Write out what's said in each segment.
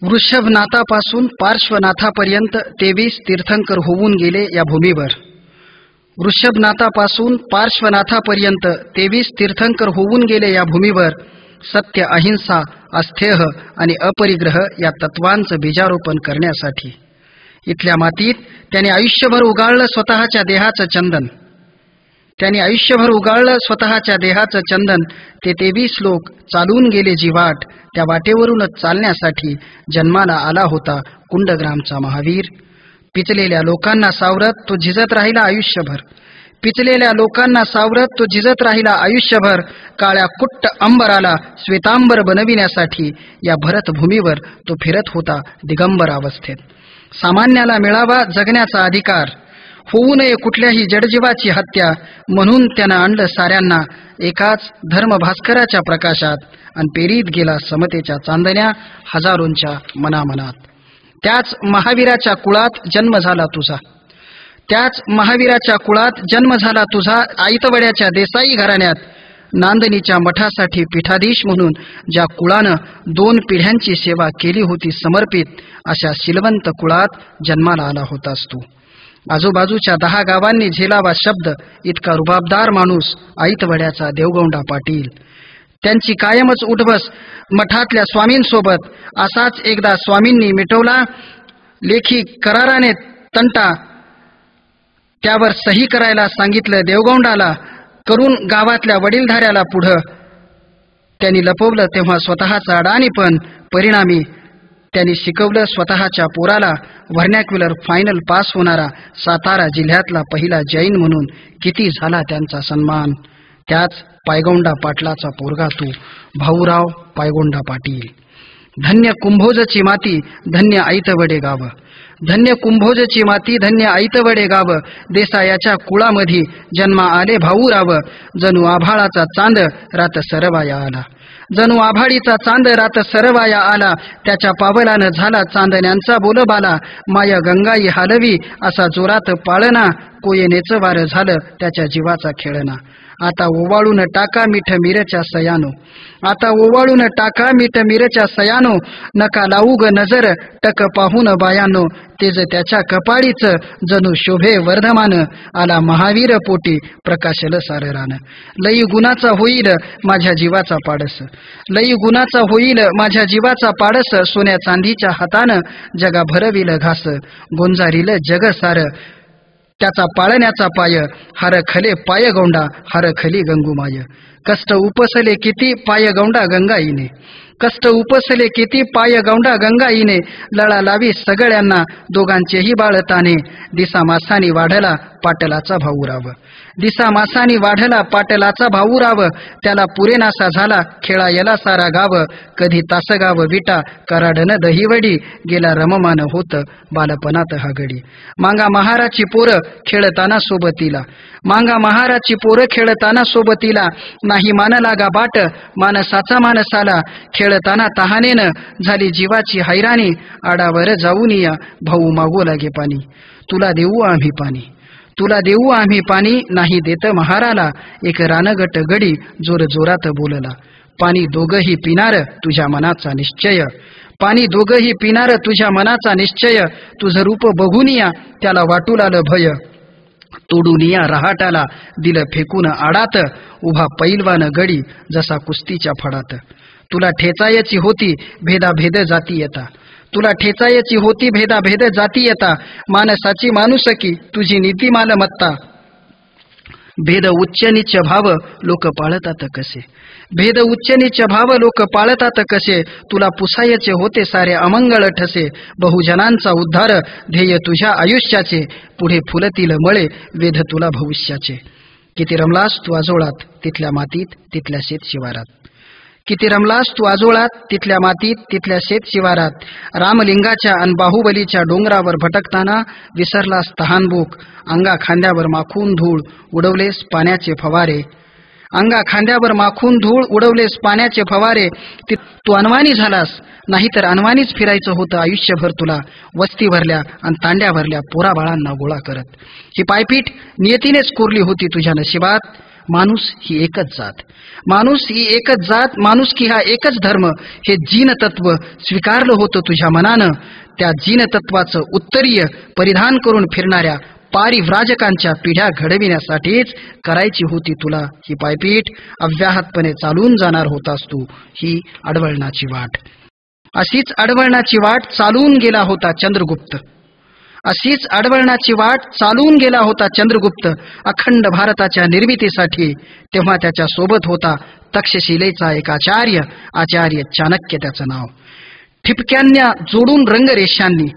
वृषभनाथापासून पार्श्वनाथापर्यंत 23 तीर्थंकर होऊन गेले या भूमीवर. वृषभनाथापासून पार्श्वनाथापर्यंत 23 तीर्थंकर होऊन गेले या भूमीवर. सत्य, अहिंसा, अस्थेय आणि अपरिग्रह या तत्वांचं बीजारोपण करण्यासाठी इथल्या मातीत त्याने आयुष्यभर उगाळलं स्वतःच्या देहाचं चंदन. त्याने आयुष्यभर उगाळलं स्वतःच्या देहाचं चंदन. ते 23 लोक चालून गेले जी वाट, त्या वाटेवरूनच चालण्यासाठी जन्माला आला होता कुंडग्रामचा महावीर. पिचलेल्या लोकांना सावरत तो झिजत राहिला आयुष्यभर. पिचलेल्या लोकांना सावरत तो झिजत राहिला आयुष्यभर. काळ्या कुट्ट अंबराला श्वेतांबर बनविण्यासाठी या भरतभूमीवर तो फिरत होता दिगंबर अवस्थेत. सामान्याला मिळावा जगण्याचा अधिकार, होऊ नये कुठल्याही जडजीवाची हत्या, म्हणून त्यानं आणलं साऱ्यांना एकाच धर्मभास्कराच्या प्रकाशात आणि पेरीत गेला समतेच्या चांदण्या हजारोंच्या मनामनात. त्याच महावीराच्या कुळात जन्म झाला तुझा. त्याच महावीराच्या कुळात जन्म झाला तुझा. आईतवड्याच्या देसाई घराण्यात नांदणीच्या मठासाठी पीठाधीश म्हणून ज्या कुळानं 2 पिढ्यांची सेवा केली होती समर्पित, अशा शिलवंत कुळात जन्माला आला होतास तू. आजूबाजूच्या 10 गावांनी झेलावा शब्द इतका रुबाबदार माणूस आईतवड्याचा देवगौंडा पाटील. त्यांची कायमच उठबस मठातल्या स्वामींसोबत. असाच एकदा स्वामींनी मिटवला लेखी कराराने तंटा. त्यावर सही करायला सांगितलं देवगौंडाला. करून गावातल्या वडीलधाऱ्याला पुढं त्यांनी लपवलं तेव्हा स्वतःचा अडाणीपण. परिणामी त्यांनी शिकवलं स्वतःच्या पोराला व्हर्नॅक्युलर फायनल पास होणारा सातारा जिल्ह्यातला पहिला जैन म्हणून. किती झाला त्यांचा सन्मान. त्याच पायगौंडा पाटलाचा पोरगा तू, भाऊराव पायगौंडा पाटील. धन्य कुंभोजची माती, धन्य आईतवडे गाव. धन्य कुंभोजची माती, धन्य आईतवडे गाव. देसायाच्या कुळामधी जन्मा आले भाऊराव. जणू आभाळाचा चांद रात सरवाया आला. जणू आभाळीचा चांद रात सरवाया आला. त्याच्या पावलानं झाला चांदण्यांचा बोलबाला. माय गंगाई हालवी असा जोरात पाळना. कोयनेचं वारं झालं त्याच्या जीवाचा खेळना. आता ओवाळून टाका मीठ मिरच्या सयानो. आता ओवाळून टाका मीठ मिरच्या सयानो. नका लावू ग नजर टक पाहून बायानो. तेज त्याच्या कपाळीच जणू शोभे वर्धमान. आला महावीर पोटी प्रकाशल सार रान. लई गुणाचा होईल माझ्या जीवाचा पाडस. लई गुणाचा होईल माझ्या जीवाचा पाडस. सोन्या चांदीच्या हातानं जगा भरविल घास. गोंजारील जग सार त्याचा पाळण्याचा पाय. हर खले पाय गौंडा, हर खली गंगूमाय. कष्ट उपसले किती पाय गौंडा गंगाईने. कष्ट उपसले किती पाय गौंडा गंगाईने. लळा लावी सगळ्यांना दोघांचेही बाळताने. दिसा मासानी वाढला पाटलाचा भाऊराव. दिसा मासानी वाढला पाटलाचा भाऊराव. त्याला पुरेनासा झाला खेळायला सारा गाव. कधी तासगाव विटा कराडन दहीवडी. गेला रममान होत बालपणात हा गडी. मांगा महाराची पोरं खेळताना सोबतीला. मांगा महाराची पोरं खेळताना सोबतीला. नाही मान लागा बाट मानसाचा मानसाला. खेळताना तहानेनं झाली जीवाची हैराणी. आडावर जाऊन या भाऊ मागो लागे पाणी. तुला देऊ आम्ही पाणी. तुला देऊ आम्ही पाणी. नाही देत महाराला. एक रानगट गडी जोर जोरात बोलला. पाणी दोघही पिणार तुझ्या मनाचा निश्चय. पाणी दोघही पिणार तुझ्या मनाचा निश्चय. तुझं रूप बघून या त्याला वाटू लागलं भय. तोडून या रहाटाला दिलं फेकून आडात. उभा पैलवान गडी जसा कुस्तीच्या फडात. तुला ठेचायची होती भेदाभेद जाती येता. तुला ठेचायची होती भेदाभेद जाती येता. माणसाची माणुसकी तुझी नीती मालमत्ता. भेद उच्च नीच भाव लोक पाळतात कसे. भेद उच्च नीच भाव लोक पाळतात कसे. तुला पुसायचे होते सारे अमंगळ ठसे. बहुजनांचा उद्धार ध्येय तुझ्या आयुष्याचे. पुढे फुलतील मळे वेध तुला भविष्याचे. किती रमलास तू आजोळात तिथल्या मातीत तिथल्या शेत शिवारात. किती रमलास तू आजोळात तिथल्या मातीत तिथल्या शेत शिवारात. रामलिंगाच्या अन बाहुबलीच्या डोंगरावर भटकताना विसरलास तहानभूक. अंगा खांद्यावर माखून धूळ उडवलेस पाण्याचे फवारे. अंगा खांद्यावर माखून धूळ उडवलेस पाण्याचे फवारे. तू अनवाणी झालास. नाहीतर अनवाणीच फिरायचं होतं आयुष्यभर तुला. वस्ती भरल्या आणि तांड्या भरल्या पोराबाळांना गोळा करत. ही पायपीट नियतीनेच कोरली होती तुझ्या नशिबात. माणूस ही एकच जात, माणूस ही एकच जात, माणुसकी हा एकच धर्म, हे जीनतत्व स्वीकारलं होतं तुझ्या मनानं. त्या जीनतत्वाचं उत्तरीय परिधान करून फिरणाऱ्या पारिव्राजकांच्या पिढ्या घडविण्यासाठीच करायची होती तुला ही पायपीट. अव्याहतपणे चालून जाणार होतास तू ही अडवळणाची वाट. अशीच अडवळणाची वाट चालून गेला होता चंद्रगुप्त. अशीच अडवळणाची वाट चालून गेला होता चंद्रगुप्त अखंड भारताच्या निर्मितीसाठी. तेव्हा त्याच्या सोबत होता तक्षशिलेचा एक आचार्य, आचार्य चाणक्य त्याचं नाव. ठिपक्यांना जोडून रंगरेषांनी,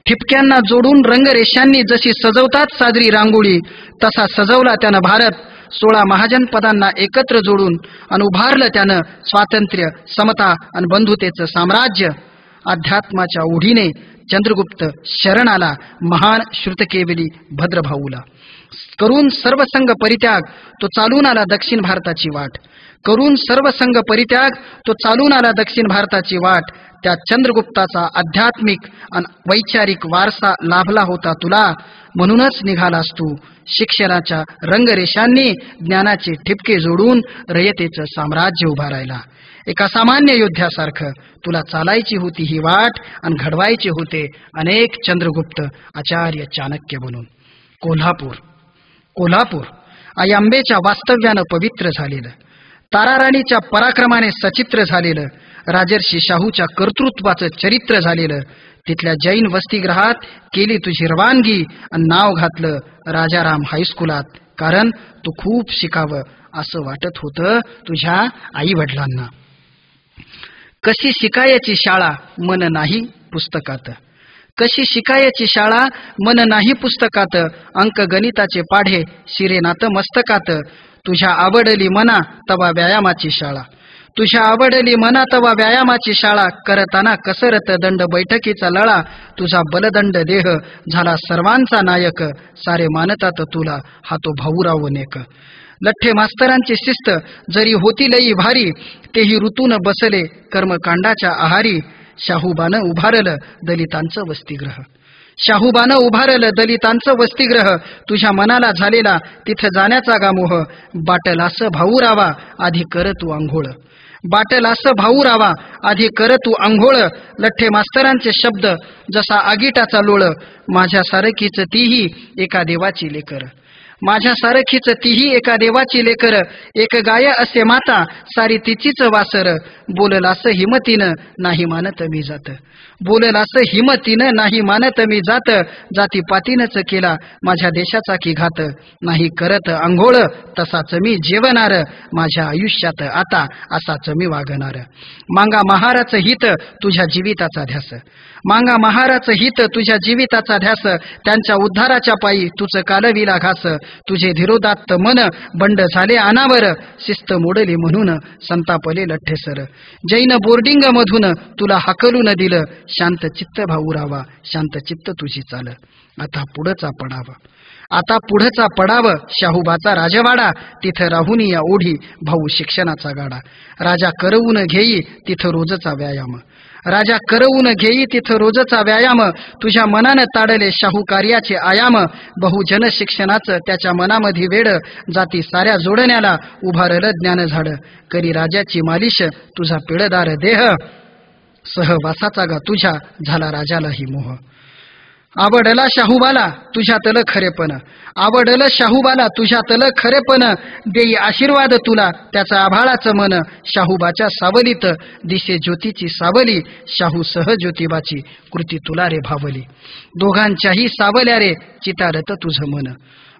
ठिपक्यांना जोडून रंगरेषांनी जशी सजवतात साजरी रांगोळी, तसा सजवला त्यानं भारत. 16 महाजनपदांना एकत्र जोडून आणि उभारलं त्यानं स्वातंत्र्य, समता आणि बंधुतेचं साम्राज्य. अध्यात्माच्या ओढीने चंद्रगुप्त शरण आला महान श्रुतकेवली भद्रभाऊला. करून सर्वसंग परित्याग तो चालून आला दक्षिण भारताची वाट. करून सर्वसंग परित्याग तो चालून आला दक्षिण भारताची वाट. त्या चंद्रगुप्ताचा आध्यात्मिक आणि वैचारिक वारसा लाभला होता तुला. म्हणूनच निघालास तू शिक्षणाच्या रंगरेषांनी ज्ञानाचे ठिपके जोडून रयतेचं साम्राज्य उभारायला. एका सामान्य योद्ध्यासारखं तुला चालायची होती ही वाट आणि घडवायचे होते अनेक चंद्रगुप्त आचार्य चाणक्य बनून. कोल्हापूर, कोल्हापूर आई अंबेच्या वास्तव्यानं पवित्र झालेलं, ताराराणीच्या पराक्रमाने सचित्र झालेलं, राजर्षी शाहूच्या कर्तृत्वाचं चरित्र झालेलं, तिथल्या जैन वसतिगृहात केली तुझी रवानगी आणि नाव घातलं राजाराम हायस्कूलात. कारण तू खूप शिकावं असं वाटत होतं तुझ्या आई वडिलांना. कशी शिकायची शाळा मन नाही पुस्तकात, कशी शिकायची शाळा मन नाही पुस्तकात, अंक गणिताचे पाढे शिरेनात मस्तकात. तुझ्या आवडली मना तवा व्यायामाची शाळा, तुझ्या आवडली मना तवा व्यायामाची शाळा. करताना कसरत दंड बैठकीचा लळा, तुझा बलदंड देह झाला सर्वांचा नायक. सारे मानतात तुला हा तो भाऊराव नेक. लठ्ठे मास्तरांची शिस्त जरी होती लई भारी, तेही ऋतून बसले कर्मकांडाच्या आहारी. शाहूबानं उभारलं दलितांचं वसतिगृह, शाहूबानं उभारलं दलितांचं वसतिगृह. तुझ्या मनाला झालेला तिथं जाण्याचा गामोह, बाटल असं भाऊरावा आधी कर तू आंघोळ, बाटल असं भाऊरावा आधी कर तू आंघोळ. लठ्ठे मास्तरांचे शब्द जसा आगीटाचा लोळ, माझ्या सारखीच तीही एका देवाची लेकर, माझ्या सारखीच तीही एका देवाची लेकर. एक गाय असे माता सारी तिचीच वासर, बोलल असं हिमतीनं नाही मानत मी जात, बोलल असं हिमतीनं नाही मानत मी जात. जाती पातीनच केला माझ्या देशाचा की घात, नाही करत आंघोळ तसाच मी जेवणार. माझ्या आयुष्यात आता असाच मी वागणार. मांगा महाराचं हित तुझ्या जीविताचा ध्यास, मांगा महाराचं हित तुझ्या जीविताचा ध्यास. त्यांच्या उद्धाराच्या पायी तुझं कालविला घास, तुझे धीरोदात्त मन बंड झाले अनावर. शिस्त मोडली म्हणून संतापले लठ्ठेसर, जैन बोर्डिंग मधून तुला हाकलून दिलं. शांत चित्त भाऊरावा शांत चित्त तुझी चाल, आता पुढचा पडाव, आता पुढचा पडाव. शाहूबाचा राजवाडा तिथं राहुन या ओढी भाऊ शिक्षणाचा गाडा. राजा करवून घेई तिथं रोजचा व्यायाम, राजा करवून घेई तिथं रोजचा व्यायाम. तुझ्या मनानं ताडले शाहू कार्याचे आयाम, बहुजन शिक्षणाचं त्याच्या मनामध्ये वेड. जाती साऱ्या जोडण्याला उभारलं ज्ञान झाड, करी राजाची मालिश तुझा पिळदार देह. सहवासाचा गा तुझ्या झाला राजालाही मोह. आवडला शाहूबाला तुझ्यातलं खरेपण, आवडलं शाहूबाला तुझ्यातलं खरेपण. देई आशीर्वाद तुला त्याचा आभाळाचं मन, शाहूबाच्या सावलीत दिसे ज्योतीची सावली. शाहू सह ज्योतिबाची कृती तुला रे भावली. दोघांच्याही सावल्या रे चितारत तुझं मन,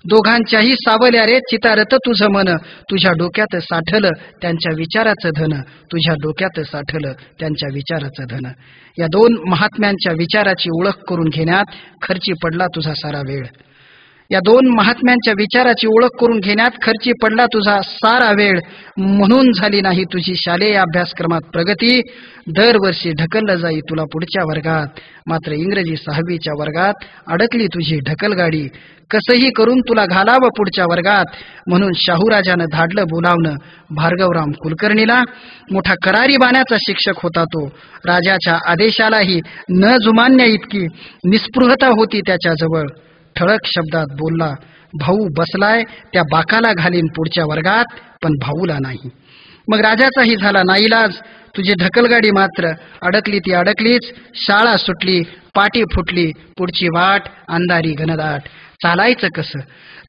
दोघांच्याही सावल्या रे चितारत तुझं मन. तुझ्या डोक्यात साठलं त्यांच्या विचाराचं धन, तुझ्या डोक्यात साठलं त्यांच्या विचाराचं धन. या दोन महात्म्यांच्या विचाराची ओळख करून घेण्यात खर्ची पडला तुझा सारा वेळ, या दोन महात्म्यांच्या विचाराची ओळख करून घेण्यात खर्ची पडला तुझा सारा वेळ. म्हणून झाली नाही तुझी शालेय अभ्यासक्रमात प्रगती. दरवर्षी ढकललं जाई तुला पुढच्या वर्गात, मात्र इंग्रजी 6वीच्या वर्गात अडकली तुझी ढकलगाडी. कसंही करून तुला घालावं पुढच्या वर्गात, म्हणून शाहूराजानं धाडलं बोलावणं भार्गवराम कुलकर्णीला. मोठा करारी बाण्याचा शिक्षक होता तो, राजाच्या आदेशालाही न जुमान्या इतकी निस्पृहता होती त्याच्याजवळ. ठळक शब्दात बोलला, भाऊ बसलाय त्या बाकाला घालीन पुढच्या वर्गात, पण भाऊला नाही. मग राजाचाही झाला नाईलाज. तुझी ढकलगाडी मात्र अडकली ती अडकलीच. शाळा सुटली, पाटी फुटली, पुढची वाट अंधारी घनदाट. चालायचं कसं,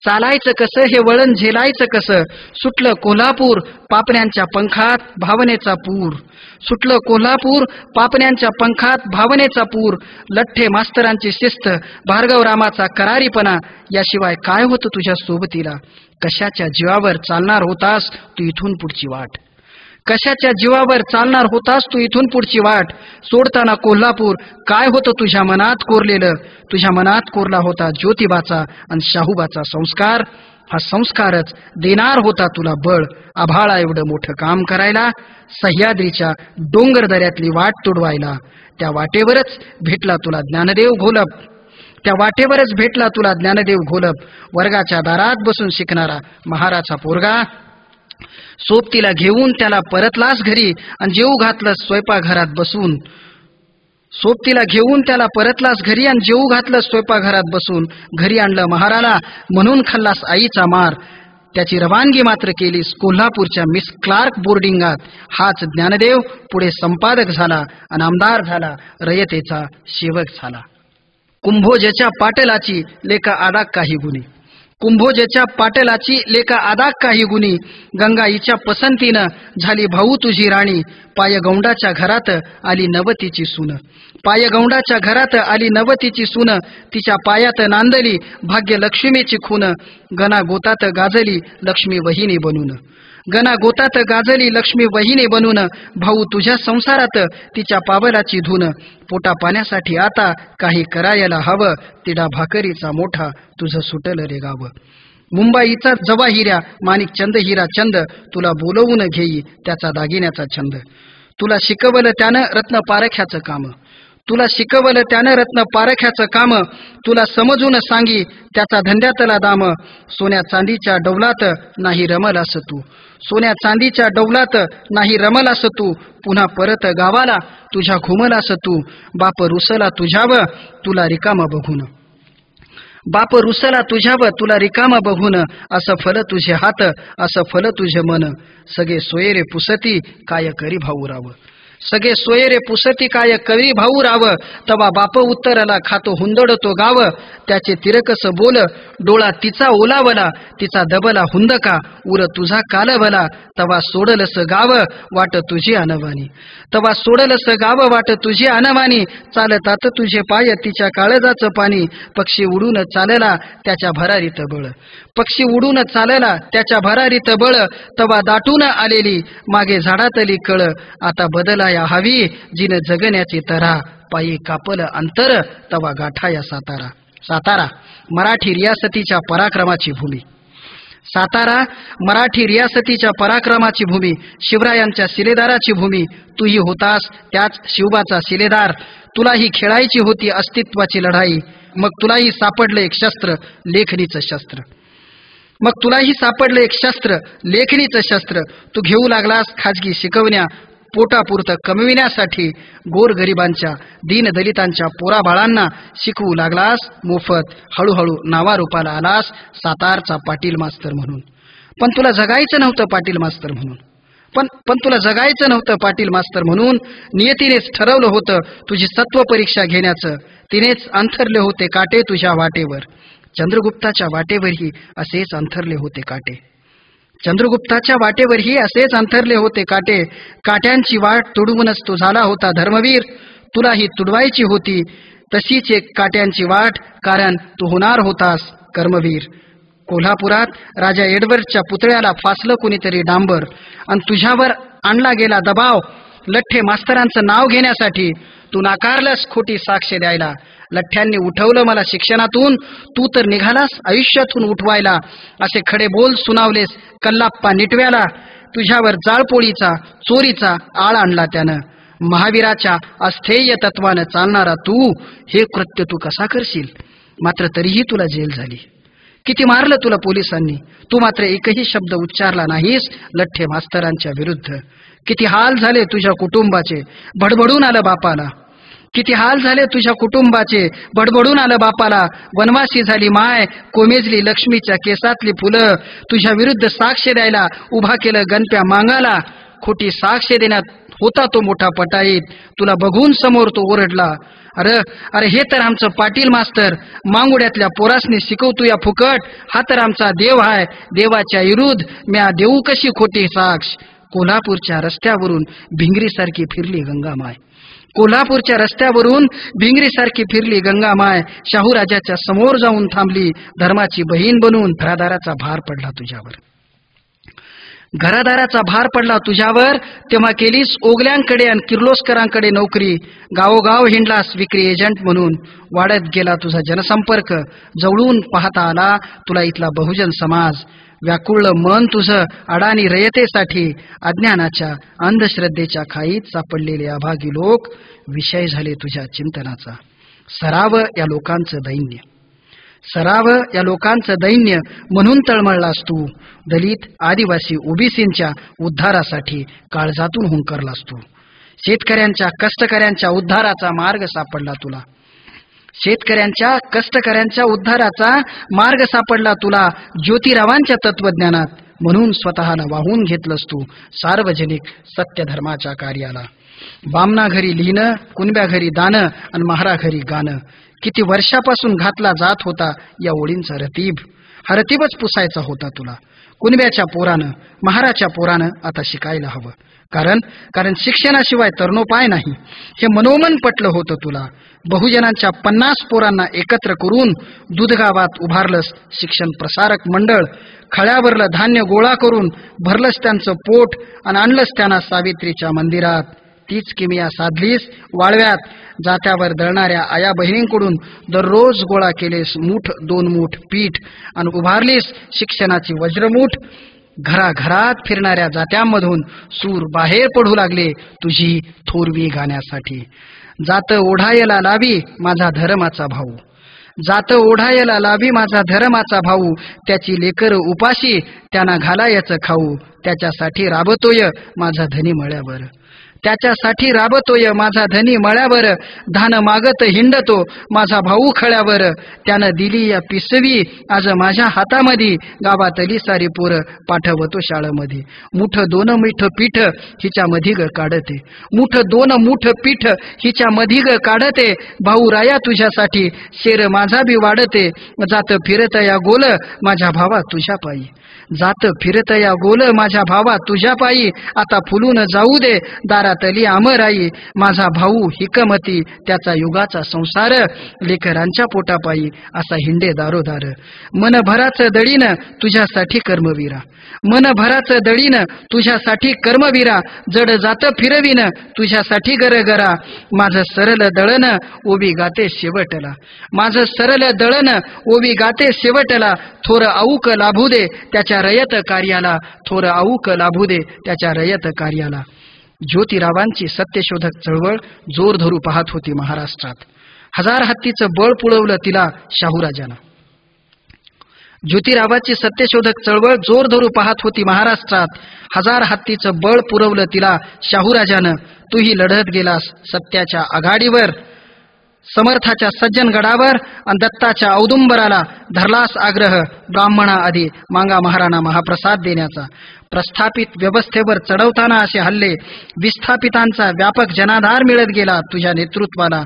चालायचं कसं, हे वळण झेलायचं कसं. सुटलं कोल्हापूर पापण्यांच्या पंखात भावनेचा पूर. सुटलं कोल्हापूर पापण्यांच्या पंखात भावनेचा पूर. लठ्ठे मास्तरांची शिस्त, भार्गवरामाचा करारीपणा, याशिवाय काय होतं तुझ्या सोबतीला. कशाच्या जीवावर चालणार होतास तू इथून पुढची वाट. कशाच्या जीवावर चालणार होतास तू इथून पुढची वाट. सोडताना कोल्हापूर काय होतं तुझ्या मनात कोरलेलं. तुझ्या मनात कोरला होता ज्योतिबाचा आणि शाहूबाचा संस्कार. हा संस्कारच देणार होता तुला बळ आभाळा एवढं मोठं काम करायला, सह्याद्रीच्या डोंगर दऱ्यातली वाट तुडवायला. त्या वाटेवरच भेटला तुला ज्ञानदेव घोलप. त्या वाटेवरच भेटला तुला ज्ञानदेव घोलप. वर्गाच्या दारात बसून शिकणारा महाराचा पोरगा. सोबतीला घेऊन त्याला परतलास घरी आणि जेवू घातलं स्वयंपाकघरात बसून. सोबतीला घेऊन त्याला परतलास घरी आणि जेवू घातलं स्वयंपाकघरात बसून. घरी आणलं महाराला म्हणून खाल्लास आईचा मार. त्याची रवानगी मात्र केलीस कोल्हापूरच्या मिस क्लार्क बोर्डिंगात. हाच ज्ञानदेव पुढे संपादक झाला आणि आमदार झाला, रयतेचा सेवक झाला. कुंभोजाच्या पाटलाची लेका आडाक काही गुणी. कुंभोजाच्या पाटलाची लेका आदाक काही गुणी. गंगाईच्या पसंतीनं झाली भाऊ तुझी राणी. पायगौंडाच्या घरात आली नवतीची सून. पायगौंडाच्या घरात आली नवतीची सून. तिच्या पायात नांदली भाग्य लक्ष्मीची खून. गणा गोतात गाजली लक्ष्मी वहिनी बनून. गणा गोतात गाजली लक्ष्मी वहिनी बनून. भाऊ तुझ्या संसारात तिच्या पावलाची धून. पोटा पाण्यासाठी आता काही करायला हवं. तिडा भाकरीचा मोठा तुझं सुटल रे गाव. मुंबईचा जवाहिऱ्या माणिक चंद हिरा चंद तुला बोलवून घेई त्याचा दागिन्याचा छंद. तुला शिकवलं त्यानं रत्न पारख्याचं काम. तुला शिकवलं त्यानं रत्न पारख्याचं काम. तुला समजून सांगी त्याचा धंद्यातला दाम. सोन्या चांदीच्या डौलात नाही रमलास तू. सोन्या चांदीच्या डौलात नाही रमलास तू. पुन्हा परत गावाला तुझ्या घुमलास तू. बाप रुसला तुझ्यावर तुला रिकाम बघून. बाप रुसला तुझ्यावर तुला रिकाम बघून. असं फल तुझे हात असं फल तुझे मन. सगळे सोयरे पुसती काय करी भाऊ राव. सगळे सोयरे पुसती काय करी भाऊ राव. तवा बाप उत्तरला खातो हुंदडतो गाव. त्याचे तिरकस बोल डोळा तिचा ओलावला. तिचा दबला हुंदका उर तुझा कालवला. तवा सोडलस गाव वाट तुझी अनवानी. तवा सोडलस गाव वाट तुझी अनवानी. चालतात तुझे पाय तिच्या काळजाचं पाणी. पक्षी उडून चालला त्याच्या भरारीत बळ. पक्षी उडून चालला त्याच्या भरारीत बळ. तवा दाटून आलेली मागे झाडातली कळ. आता बदलाया हवी जिन जगण्याची तरा. पायी कापल अंतर तवा गाठाया सातारा. सातारा मराठी रियासतीच्या पराक्रमाची भूमी. सातारा मराठी रियासतीच्या पराक्रमाची भूमी. शिवरायांच्या शिलेदाराची भूमी. तूही होतास त्याच शिवबाचा शिलेदार. तुलाही खेळायची होती अस्तित्वाची लढाई. मग तुलाही सापडलं एक शस्त्र लेखणीचं शस्त्र. मग तुलाही सापडलं एक शस्त्र लेखणीचं शस्त्र. तू घेऊ लागलास खाजगी शिकवण्या पोटापुरतं कमविण्यासाठी. गोरगरिबांच्या दीनदलितांच्या पोराबाळांना शिकवू लागलास मोफत. हळूहळू नावारूपाला आलास सातारचा पाटील मास्तर म्हणून. पण तुला जगायचं नव्हतं पाटील मास्तर म्हणून. पण तुला जगायचं नव्हतं पाटील मास्तर म्हणून. नियतीनेच ठरवलं होतं तुझी सत्व परीक्षा घेण्याचं. तिनेच अंथरले होते काटे तुझ्या वाटेवर. चंद्रगुप्ताच्या वाटेवरही असेच अंथरले होते काटे. चंद्रगुप्ताच्या वाटेवरही असेच अंथरले होते काटे. काट्यांची वाट तुडवूनच तो झाला होता धर्मवीर. तुलाही तुडवायची होती तशीच एक काट्यांची वाट, कारण तू होणार होतास कर्मवीर. कोल्हापुरात राजा एडवर्डच्या पुतळ्याला फासलं कुणीतरी डांबर आणि तुझ्यावर आणला गेला दबाव लठ्ठे मास्तरांचं नाव घेण्यासाठी. तू नाकारलंस खोटी साक्ष द्यायला. लठ्ठ्यांनी उठवलं मला शिक्षणातून. तू तर निघालास आयुष्यातून उठवायला. असे खडे बोल सुनावलेस कल्लाप्पा निटव्याला. तुझ्यावर जाळपोळीचा चोरीचा आळ आणला त्यानं. महावीराच्या अस्थेय तत्वानं चालणारा तू हे कृत्य तू कसा करशील. मात्र तरीही तुला जेल झाली. किती मारलं तुला पोलिसांनी. तू मात्र एकही शब्द उच्चारला नाहीस लठ्ठे मास्तरांच्या विरुद्ध. किती हाल झाले तुझ्या कुटुंबाचे. भडभडून आलं बापाला. किती हाल झाले तुझ्या कुटुंबाचे. बडबडून आलं बापाला, वनवासी झाली माय, कोमेजली लक्ष्मीच्या केसातली फुलं. तुझ्या विरुद्ध साक्ष द्यायला उभा केलं गणप्या मांगाला. खोटी साक्ष देण्यात होता तो मोठा पटाईत. तुला बघून समोर तो ओरडला, अरे अरे हे तर आमचं पाटील मास्तर, मांगुड्यातल्या पोरासनी शिकवतो या फुकट. हा तर आमचा देव आहे, देवाच्या विरुद्ध म्या देऊ कशी खोटी साक्ष. कोल्हापूरच्या रस्त्यावरून भिंगरीसारखी फिरली गंगामाय. कोल्हापूरच्या रस्त्यावरून भिंगरीसारखी फिरली गंगामाय. शाहूराजाच्या समोर जाऊन थांबली, धर्माची बहीण बनून. घरादाराचा भार पडला तुझ्यावर, घरादाराचा भार पडला तुझ्यावर. तेव्हा केलीस ओगल्यांकडे आणि किर्लोस्करांकडे नोकरी. गावोगाव हिंडलास विक्री एजंट म्हणून. वाढत गेला तुझा जनसंपर्क. जवळून पाहता आला तुला इथला बहुजन समाज. व्याकुळ मन तुझं अडाणी रयतेसाठी. अज्ञानाच्या अंधश्रद्धेच्या खाईत सापडलेले अभागी लोक विषय झाले तुझ्या चिंतनाचा. सराव या लोकांचं दैन्य, सराव या लोकांचं दैन्य म्हणून तळमळलास तू. दलित आदिवासी ओबीसींच्या उद्धारासाठी काळजातून हुंकरलास तू. शेतकऱ्यांच्या कष्टकऱ्यांच्या उद्धाराचा मार्ग सापडला तुला. शेतकऱ्यांच्या कष्टकऱ्यांच्या उद्धाराचा मार्ग सापडला तुला ज्योतिरावांच्या तत्वज्ञानात. म्हणून स्वतःला वाहून घेतलंस तू सार्वजनिक सत्यधर्माच्या कार्याला. बामना घरी लिहिणं, कुणब्या घरी दानं आणि महारा घरी गाणं. किती वर्षापासून घातला जात होता या ओळींचा रतीब. हा रतीबच पुसायचा होता तुला. कुणब्याच्या पोरानं, महाराच्या पोरानं आता शिकायला हवं. कारण शिक्षणाशिवाय तरणोपाय नाही हे मनोमन पटलं होतं तुला. बहुजनांच्या 50 पोरांना एकत्र करून दूधगावात उभारलंस शिक्षण प्रसारक मंडळ. खळ्यावरलं धान्य गोळा करून भरलंस त्यांचं पोट आणि आणलंस त्यांना सावित्रीच्या मंदिरात. तीच किमिया साधलीस वाळव्यात. जात्यावर दळणाऱ्या आया बहिणींकडून दररोज गोळा केलेस मूठ 2 मूठ पीठ आणि उभारलीस शिक्षणाची वज्रमूठ. घराघरात फिरणाऱ्या जात्यांमधून सूर बाहेर पडू लागले तुझी थोरवी गाण्यासाठी. जात ओढायला लावी माझा धर्माचा भाऊ, जात ओढायला लावी माझा धर्माचा भाऊ. त्याची लेकर उपाशी त्यांना घालायचं खाऊ. त्याच्यासाठी राबतोय माझा धनी मळ्यावर, त्याच्यासाठी राबतोय माझा धनी मळ्यावर. धान मागत हिंडतो माझा भाऊ खळ्यावर. त्यानं दिली या पिसवी आज माझ्या हातामध्ये. गावातली सारी पोरं पाठवतो शाळेमध्ये. मुठ 2 मीठ पीठ हिच्या मधी ग काढते, मुठ 2 मूठ पीठ हिच्या मधी ग काढते. भाऊ राया तुझ्यासाठी शेर माझा बी वाढते. जात फिरत या गोल माझ्या भावा तुझ्या पायी, जात फिरत या गोल माझ्या भावा तुझ्या पायी. आता फुलून जाऊ दे दारातली आमराई. माझा भाऊ हिकमती त्याचा युगाचा संसार. लेकरांच्या पोटापायी असा हिंडे दारोदार. मनभराचं दळीन तुझ्यासाठी कर्मवीरा, मनभराचं दळीन तुझ्यासाठी कर्मवीरा. जड जात फिरवीन तुझ्यासाठी गरगरा. माझं सरळ दळण ओवी गाते शेवटला, माझं सरळ दळण ओवी गाते शेवटला. थोर औक लाभू दे त्याच्या रयत कार्याला, थोर औक लाभू दे त्याच्या रयत कार्याला. ज्योतिरावांची सत्यशोधक चळवळ जोर धरू पाहत होती महाराष्ट्रात. 1000 हत्तीचं बळ पुळवलं तिला शाहूराजानं. ज्योतिरावाची सत्यशोधक चळवळ जोर धरू पाहत होती महाराष्ट्रात. 1000 हत्तीचं बळ पुरवलं तिला शाहूराजानं. तूही लढत गेलास सत्याच्या आघाडीवर, समर्थाच्या सज्जन गडावर आणि दत्ताच्या औदुंबराला धरलास आग्रह. ब्राह्मणा आधी मांगा महाराणा महाप्रसाद देण्याचा. प्रस्थापित व्यवस्थेवर चढवताना असे हल्ले. विस्थापितांचा व्यापक जनाधार मिळत गेला तुझ्या नेतृत्वाला.